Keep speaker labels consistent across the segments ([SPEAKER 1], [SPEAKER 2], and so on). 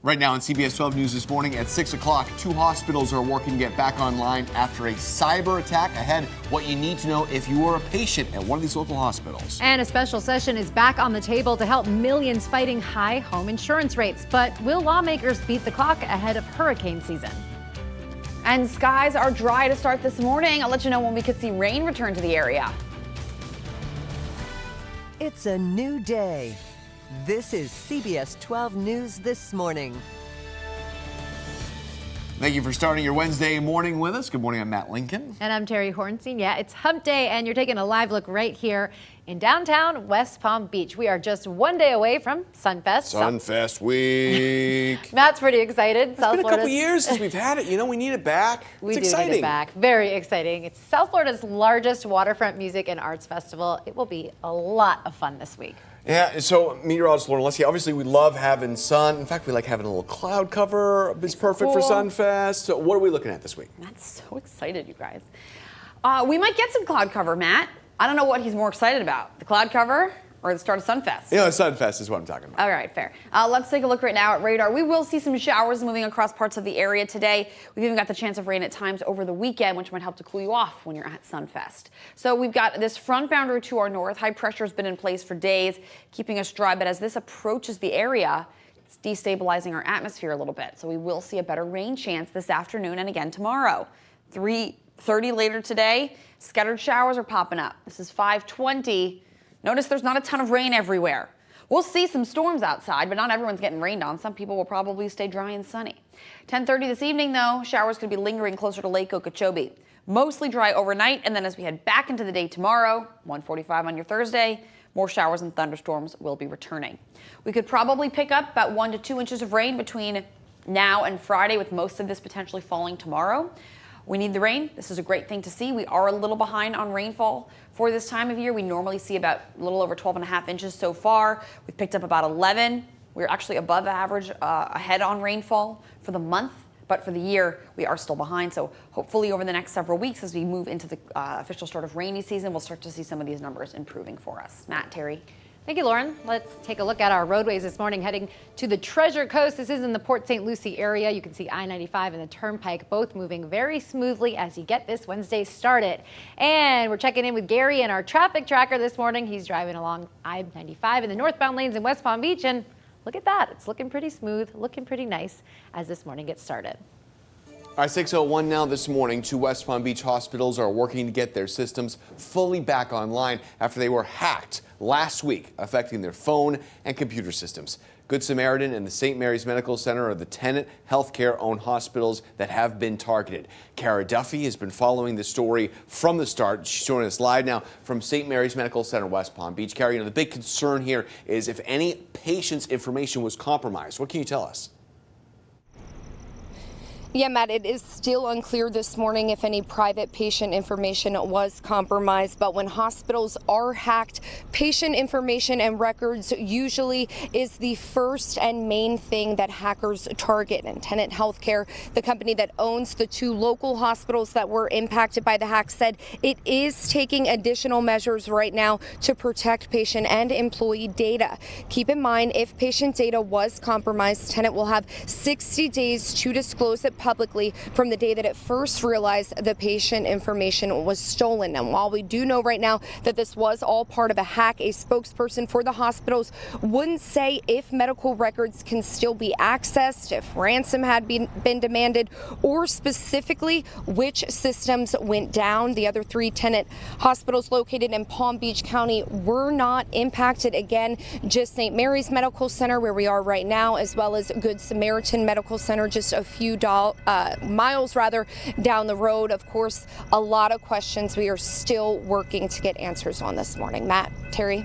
[SPEAKER 1] Right now on CBS 12 News this morning at 6 o'clock, 2 hospitals are working to get back online after a cyber attack. Ahead, what you need to know if you are a patient at one of these local hospitals.
[SPEAKER 2] And a special session is back on the table to help millions fighting high home insurance rates. But will lawmakers beat the clock ahead of hurricane season?
[SPEAKER 3] And skies are dry to start this morning. I'll let you know when we could see rain return to the area.
[SPEAKER 4] It's a new day. This is CBS 12 News this morning.
[SPEAKER 1] Thank you for starting your Wednesday morning with us. Good morning, I'm Matt Lincoln.
[SPEAKER 2] And I'm Terry Hornstein. Yeah, it's hump day, and you're taking a live look right here in downtown West Palm Beach. We are just one day away from Sunfest.
[SPEAKER 1] Sunfest week.
[SPEAKER 2] Matt's pretty excited.
[SPEAKER 5] It's been a couple years since we've had it. You know, we need it back.
[SPEAKER 2] We
[SPEAKER 5] It's
[SPEAKER 2] do
[SPEAKER 5] exciting.
[SPEAKER 2] need it back. Very exciting. It's South Florida's largest waterfront music and arts festival. It will be a lot of fun this week.
[SPEAKER 5] Yeah, so meteorologist Lauren Leslie, obviously we love having sun. In fact, we like having a little cloud cover. It's perfect for
[SPEAKER 3] cool.
[SPEAKER 5] Sunfest. So what are we looking at this week?
[SPEAKER 3] Matt's so excited, you guys. We might get some cloud cover, Matt. I don't know what he's more excited about, the cloud cover or the start of Sunfest.
[SPEAKER 5] You know, Sunfest is what I'm talking about.
[SPEAKER 3] All right, fair. Let's take a look right now at radar. We will see some showers moving across parts of the area today. We've even got the chance of rain at times over the weekend, which might help to cool you off when you're at Sunfest. So we've got this front boundary to our north. High pressure has been in place for days, keeping us dry. But as this approaches the area, it's destabilizing our atmosphere a little bit. So we will see a better rain chance this afternoon and again tomorrow. 3:30 later today, scattered showers are popping up. This is 5:20. Notice there's not a ton of rain everywhere. We'll see some storms outside, but not everyone's getting rained on. Some people will probably stay dry and sunny. 10:30 this evening, though, showers could be lingering closer to Lake Okeechobee. Mostly dry overnight, and then as we head back into the day tomorrow, 1:45 on your Thursday, more showers and thunderstorms will be returning. We could probably pick up about 1 to 2 inches of rain between now and Friday, with most of this potentially falling tomorrow. We need the rain. This is a great thing to see. We are a little behind on rainfall for this time of year. We normally see about a little over 12.5 inches so far. We've picked up about 11. We're actually above average ahead on rainfall for the month, but for the year, we are still behind. So hopefully over the next several weeks, as we move into the official start of rainy season, we'll start to see some of these numbers improving for us. Matt, Terry.
[SPEAKER 2] Thank you, Lauren. Let's take a look at our roadways this morning, heading to the Treasure Coast. This is in the Port St. Lucie area. You can see I-95 and the Turnpike both moving very smoothly as you get this Wednesday started. And we're checking in with Gary and our traffic tracker this morning. He's driving along I-95 in the northbound lanes in West Palm Beach, and look at that. It's looking pretty smooth, looking pretty nice as this morning gets started.
[SPEAKER 5] All right, 6:01 now this morning. 2 West Palm Beach hospitals are working to get their systems fully back online after they were hacked last week, affecting their phone and computer systems. Good Samaritan and the St. Mary's Medical Center are the Tenet Healthcare-owned hospitals that have been targeted. Kara Duffy has been following the story from the start. She's joining us live now from St. Mary's Medical Center, West Palm Beach. Kara, you know, the big concern here is if any patient's information was compromised. What can you tell us?
[SPEAKER 6] Yeah, Matt, it is still unclear this morning if any private patient information was compromised. But when hospitals are hacked, patient information and records usually is the first and main thing that hackers target. And Tenet Healthcare, the company that owns the 2 local hospitals that were impacted by the hack, said it is taking additional measures right now to protect patient and employee data. Keep in mind, if patient data was compromised, Tenet will have 60 days to disclose it publicly from the day that it first realized the patient information was stolen. And while we do know right now that this was all part of a hack, a spokesperson for the hospitals wouldn't say if medical records can still be accessed, if ransom had been demanded, or specifically which systems went down. The other 3 Tenet hospitals located in Palm Beach County were not impacted. Again, just St. Mary's Medical Center, where we are right now, as well as Good Samaritan Medical Center, just a few miles down the road. Of course, a lot of questions we are still working to get answers on this morning. Matt, Terry.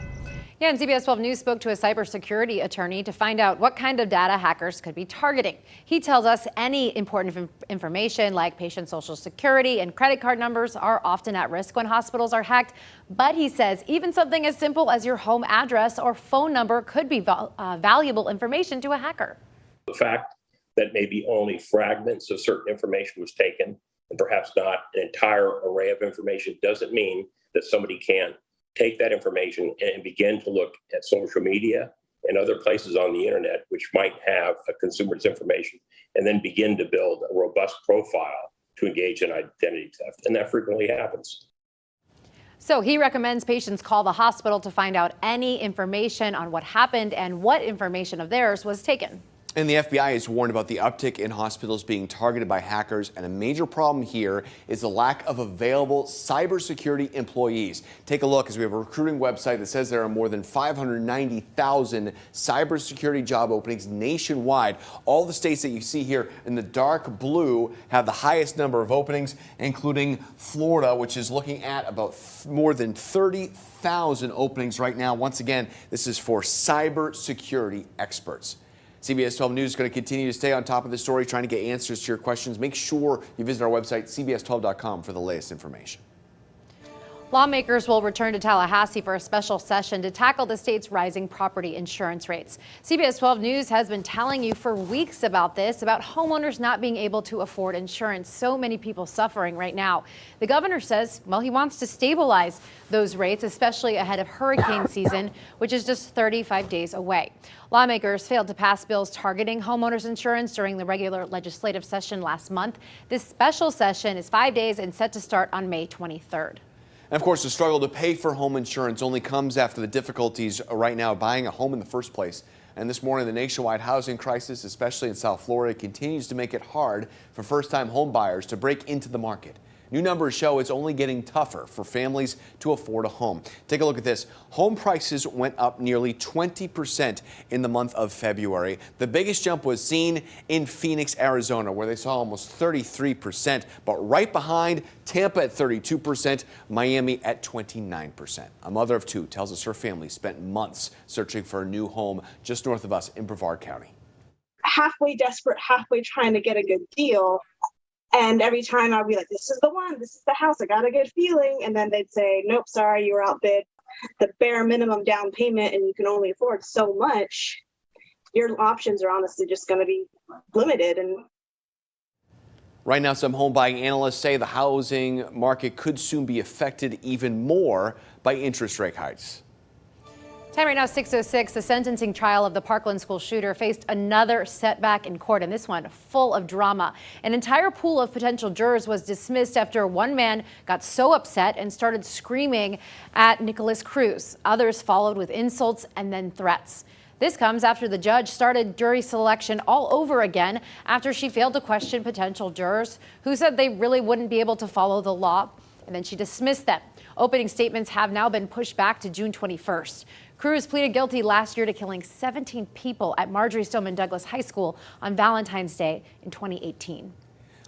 [SPEAKER 2] Yeah, and CBS 12 News spoke to a cybersecurity attorney to find out what kind of data hackers could be targeting. He tells us any important information like patient social security and credit card numbers are often at risk when hospitals are hacked. But he says even something as simple as your home address or phone number could be valuable information to a hacker.
[SPEAKER 7] The fact that maybe only fragments of certain information was taken and perhaps not an entire array of information doesn't mean that somebody can't take that information and begin to look at social media and other places on the internet which might have a consumer's information, and then begin to build a robust profile to engage in identity theft. And that frequently happens.
[SPEAKER 2] So he recommends patients call the hospital to find out any information on what happened and what information of theirs was taken.
[SPEAKER 5] And the FBI is warned about the uptick in hospitals being targeted by hackers, and a major problem here is the lack of available cybersecurity employees. Take a look, as we have a recruiting website that says there are more than 590,000 cybersecurity job openings nationwide. All the states that you see here in the dark blue have the highest number of openings, including Florida, which is looking at about more than 30,000 openings right now. Once again, this is for cybersecurity experts. CBS 12 News is going to continue to stay on top of this story, trying to get answers to your questions. Make sure you visit our website, cbs12.com, for the latest information.
[SPEAKER 2] Lawmakers will return to Tallahassee for a special session to tackle the state's rising property insurance rates. CBS 12 News has been telling you for weeks about this, about homeowners not being able to afford insurance. So many people suffering right now. The governor says, well, he wants to stabilize those rates, especially ahead of hurricane season, which is just 35 days away. Lawmakers failed to pass bills targeting homeowners insurance during the regular legislative session last month. This special session is 5 days and set to start on May 23rd.
[SPEAKER 5] And of course, the struggle to pay for home insurance only comes after the difficulties right now buying a home in the first place. And this morning, the nationwide housing crisis, especially in South Florida, continues to make it hard for first-time home buyers to break into the market. New numbers show it's only getting tougher for families to afford a home. Take a look at this. Home prices went up nearly 20% in the month of February. The biggest jump was seen in Phoenix, Arizona, where they saw almost 33%, but right behind Tampa at 32%, Miami at 29%. A mother of two tells us her family spent months searching for a new home just north of us in Brevard County.
[SPEAKER 8] Halfway desperate, halfway trying to get a good deal. And every time I'd be like, this is the one, this is the house, I got a good feeling. And then they'd say, nope, sorry, you were outbid. The bare minimum down payment and you can only afford so much. Your options are honestly just going to be limited. And
[SPEAKER 5] right now, some home buying analysts say the housing market could soon be affected even more by interest rate hikes.
[SPEAKER 2] Time right now, 6:06. The sentencing trial of the Parkland school shooter faced another setback in court, and this one full of drama. An entire pool of potential jurors was dismissed after one man got so upset and started screaming at Nicholas Cruz. Others followed with insults and then threats. This comes after the judge started jury selection all over again after she failed to question potential jurors who said they really wouldn't be able to follow the law, and then she dismissed them. Opening statements have now been pushed back to June 21st. Cruz pleaded guilty last year to killing 17 people at Marjory Stoneman Douglas High School on Valentine's Day in 2018.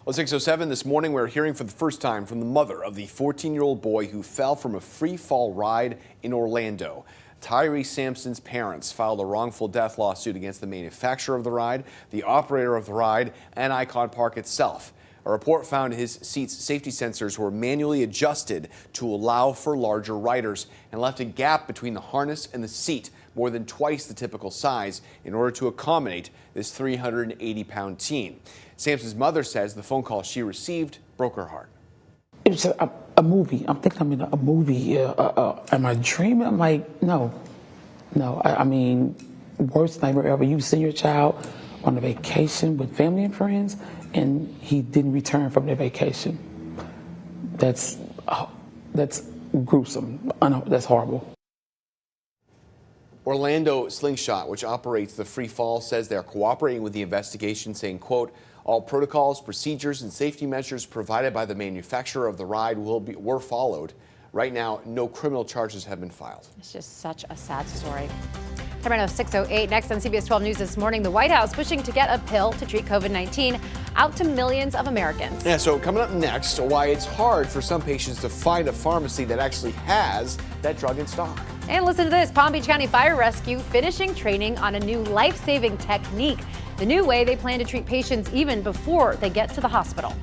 [SPEAKER 5] Well, 6:07 this morning, we're hearing for the first time from the mother of the 14-year-old boy who fell from a free fall ride in Orlando. Tyree Sampson's parents filed a wrongful death lawsuit against the manufacturer of the ride, the operator of the ride, and Icon Park itself. A report found his seat's safety sensors were manually adjusted to allow for larger riders and left a gap between the harness and the seat, more than twice the typical size, in order to accommodate this 380-pound teen. Sampson's mother says the phone call she received broke her heart.
[SPEAKER 9] It was a movie. I'm thinking I'm in a movie. Am I dreaming? I'm like, no. I mean, worst nightmare ever. You send your child on a vacation with family and friends, and he didn't return from their vacation. That's gruesome. I know, that's horrible.
[SPEAKER 5] Orlando Slingshot, which operates the free fall, says they're cooperating with the investigation, saying, quote, all protocols, procedures, and safety measures provided by the manufacturer of the ride were followed. Right now, no criminal charges have been filed.
[SPEAKER 2] It's just such a sad story. Time right now, 6:08. Next on CBS 12 News this morning, the White House pushing to get a pill to treat COVID-19 out to millions of Americans.
[SPEAKER 5] Yeah, so coming up next, why it's hard for some patients to find a pharmacy that actually has that drug in stock.
[SPEAKER 2] And listen to this, Palm Beach County Fire Rescue finishing training on a new life-saving technique, the new way they plan to treat patients even before they get to the hospital.